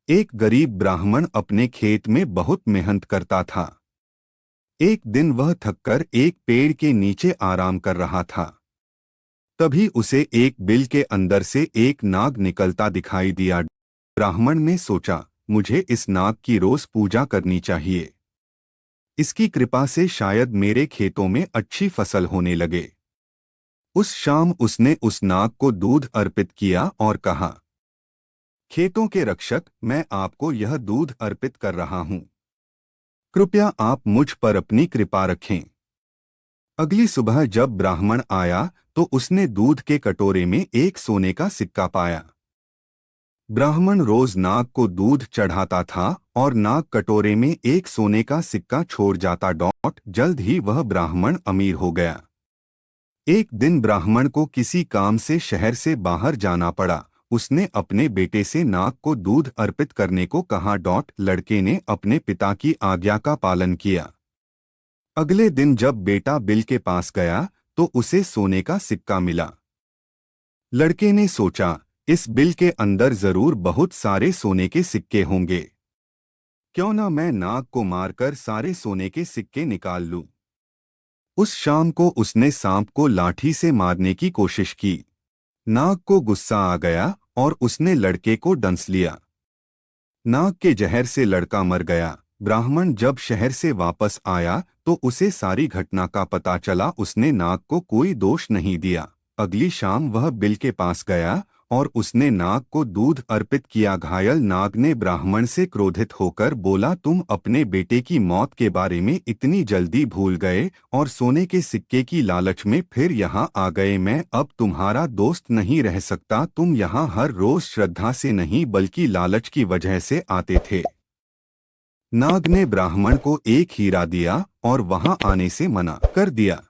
एक गरीब ब्राह्मण अपने खेत में बहुत मेहनत करता था। एक दिन वह थककर एक पेड़ के नीचे आराम कर रहा था। तभी उसे एक बिल के अंदर से एक नाग निकलता दिखाई दिया। ब्राह्मण ने सोचा, मुझे इस नाग की रोज पूजा करनी चाहिए। इसकी कृपा से शायद मेरे खेतों में अच्छी फसल होने लगे। उस शाम उसने उस नाग को दूध अर्पित किया और कहा, खेतों के रक्षक, मैं आपको यह दूध अर्पित कर रहा हूं। कृपया आप मुझ पर अपनी कृपा रखें। अगली सुबह जब ब्राह्मण आया तो उसने दूध के कटोरे में एक सोने का सिक्का पाया। ब्राह्मण रोज नाग को दूध चढ़ाता था और नाग कटोरे में एक सोने का सिक्का छोड़ जाता। जल्द ही वह ब्राह्मण अमीर हो गया। एक दिन ब्राह्मण को किसी काम से शहर से बाहर जाना पड़ा। उसने अपने बेटे से नाग को दूध अर्पित करने को कहा। लड़के ने अपने पिता की आज्ञा का पालन किया। अगले दिन जब बेटा बिल के पास गया तो उसे सोने का सिक्का मिला। लड़के ने सोचा, इस बिल के अंदर जरूर बहुत सारे सोने के सिक्के होंगे। क्यों ना मैं नाग को मारकर सारे सोने के सिक्के निकाल लूं। उस शाम को उसने सांप को लाठी से मारने की कोशिश की। नाग को गुस्सा आ गया और उसने लड़के को डंस लिया। नाग के जहर से लड़का मर गया। ब्राह्मण जब शहर से वापस आया तो उसे सारी घटना का पता चला। उसने नाग को कोई दोष नहीं दिया। अगली शाम वह बिल के पास गया और उसने नाग को दूध अर्पित किया। घायल नाग ने ब्राह्मण से क्रोधित होकर बोला, तुम अपने बेटे की मौत के बारे में इतनी जल्दी भूल गए और सोने के सिक्के की लालच में फिर यहाँ आ गए। मैं अब तुम्हारा दोस्त नहीं रह सकता। तुम यहाँ हर रोज श्रद्धा से नहीं बल्कि लालच की वजह से आते थे। नाग ने ब्राह्मण को एक हीरा दिया और वहां आने से मना कर दिया।